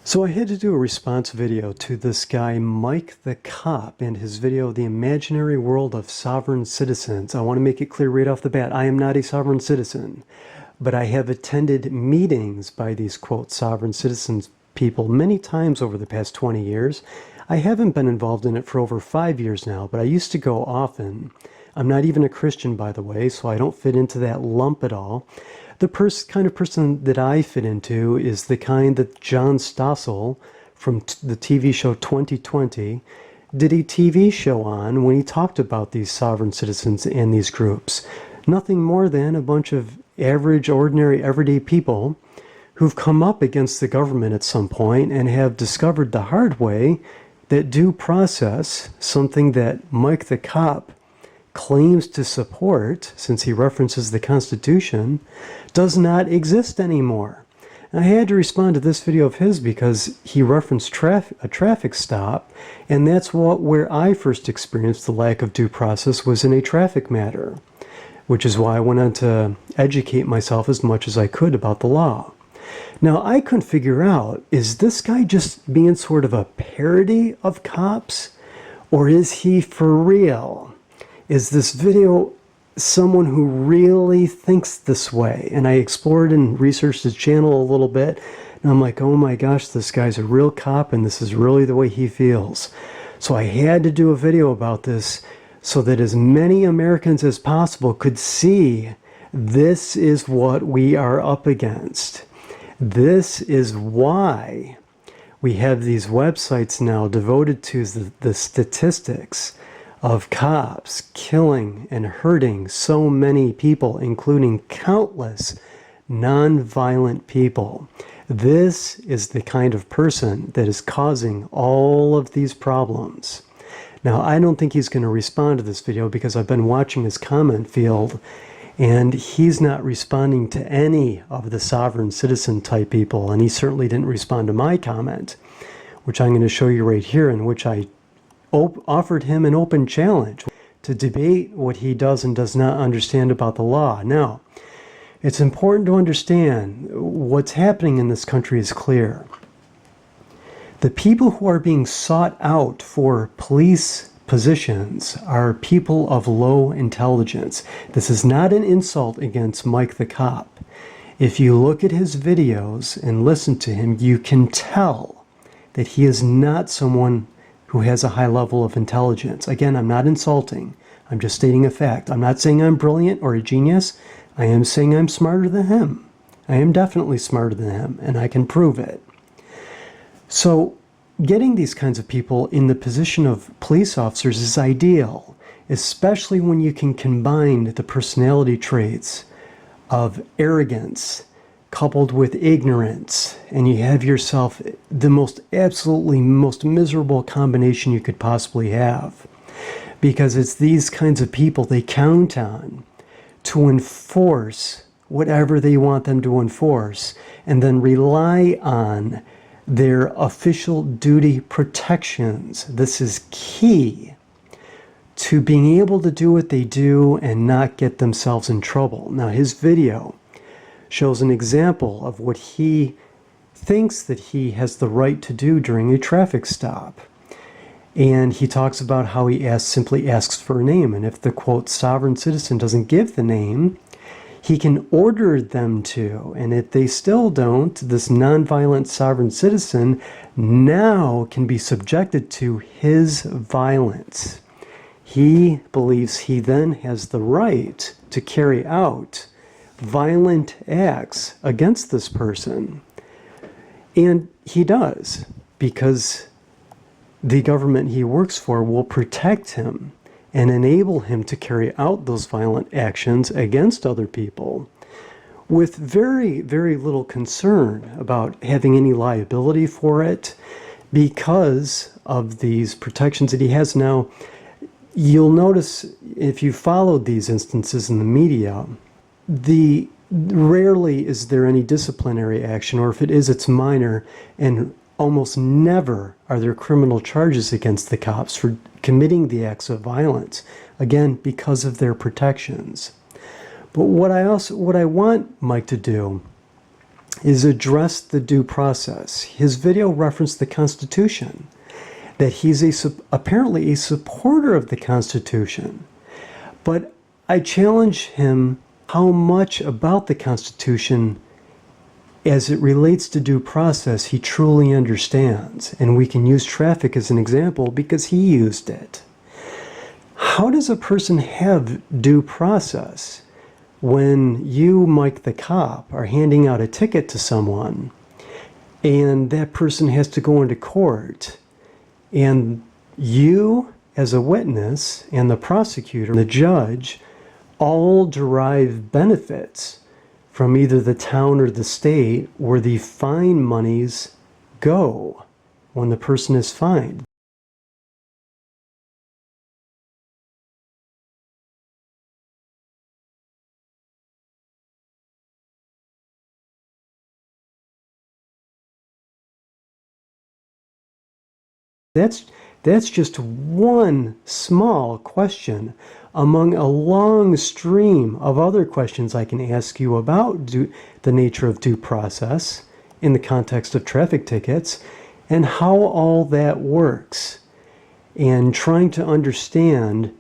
So I had to do a response video to this guy, Mike the Cop, and his video, The Imaginary World of Sovereign Citizens. I want to make it clear right off the bat, I am not a sovereign citizen, but I have attended meetings by these, quote, sovereign citizens people many times over the past 20 years. I haven't been involved in it for over 5 years now, but I used to go often. I'm not even a Christian, by the way, so I don't fit into that lump at all. The kind of person that I fit into is the kind that John Stossel from the TV show 2020 did a TV show on when he talked about these sovereign citizens and these groups. Nothing more than a bunch of average, ordinary, everyday people who've come up against the government at some point and have discovered the hard way that due process, something that Mike the Cop claims to support, since he references the Constitution, does not exist anymore. And I had to respond to this video of his because he referenced a traffic stop, and that's where I first experienced the lack of due process, was in a traffic matter, which is why I went on to educate myself as much as I could about the law. Now, I couldn't figure out, is this guy just being sort of a parody of cops, or is he for real? Is this video someone who really thinks this way? And I explored and researched his channel a little bit, and I'm like, oh my gosh, this guy's a real cop, and this is really the way he feels. So I had to do a video about this so that as many Americans as possible could see this is what we are up against. This is why we have these websites now devoted to the statistics of cops killing and hurting so many people, including countless non-violent people. This is the kind of person that is causing all of these problems. Now, I don't think he's going to respond to this video because I've been watching his comment field, and he's not responding to any of the sovereign citizen type people, and he certainly didn't respond to my comment, which I'm going to show you right here, in which I offered him an open challenge to debate what he does and does not understand about the law. Now, it's important to understand what's happening in this country is clear. The people who are being sought out for police positions are people of low intelligence. This is not an insult against Mike the Cop. If you look at his videos and listen to him, you can tell that he is not someone who has a high level of intelligence. Again, I'm not insulting. I'm just stating a fact. I'm not saying I'm brilliant or a genius. I am saying I'm smarter than him. I am definitely smarter than him, and I can prove it. So getting these kinds of people in the position of police officers is ideal, especially when you can combine the personality traits of arrogance coupled with ignorance, and you have yourself the most miserable combination you could possibly have. Because it's these kinds of people they count on to enforce whatever they want them to enforce, and then rely on their official duty protections. This is key to being able to do what they do and not get themselves in trouble. Now, his video shows an example of what he thinks that he has the right to do during a traffic stop. And he talks about how he simply asks for a name. And if the, quote, sovereign citizen doesn't give the name, he can order them to. And if they still don't, this nonviolent sovereign citizen now can be subjected to his violence. He believes he then has the right to carry out violent acts against this person. And he does, because the government he works for will protect him and enable him to carry out those violent actions against other people with very, very little concern about having any liability for it because of these protections that he has. Now, you'll notice if you followed these instances in the media, rarely is there any disciplinary action, or if it is, it's minor, and almost never are there criminal charges against the cops for committing the acts of violence, again, because of their protections. But what I want Mike to do is address the due process. His video referenced the Constitution, that he's apparently a supporter of the Constitution. But I challenge him how much about the Constitution as it relates to due process he truly understands. And we can use traffic as an example because he used it. How does a person have due process when you, Mike the cop, are handing out a ticket to someone and that person has to go into court, and you as a witness and the prosecutor, the judge, all derive benefits from either the town or the state where the fine monies go when the person is fined? That's just one small question among a long stream of other questions I can ask you about the nature of due process in the context of traffic tickets and how all that works, and trying to understand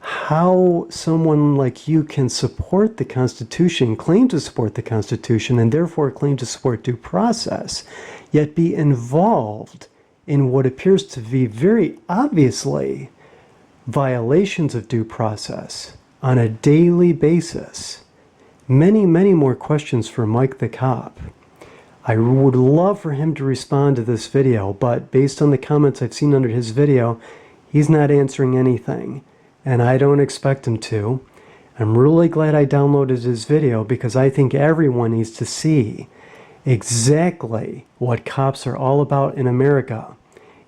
how someone like you can support the Constitution, claim to support the Constitution, and therefore claim to support due process, yet be involved in what appears to be very obviously violations of due process on a daily basis. Many, many more questions for Mike the cop. I would love for him to respond to this video, but based on the comments I've seen under his video, he's not answering anything, and I don't expect him to. I'm really glad I downloaded his video because I think everyone needs to see exactly what cops are all about in America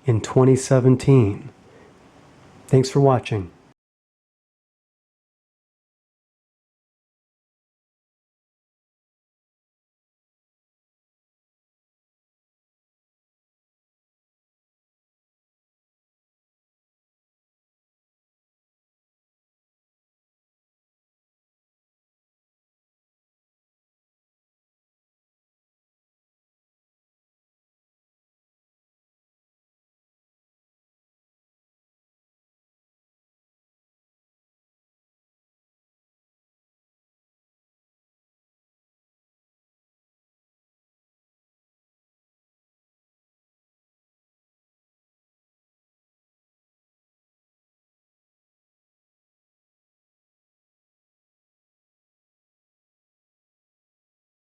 in 2017. Thanks for watching.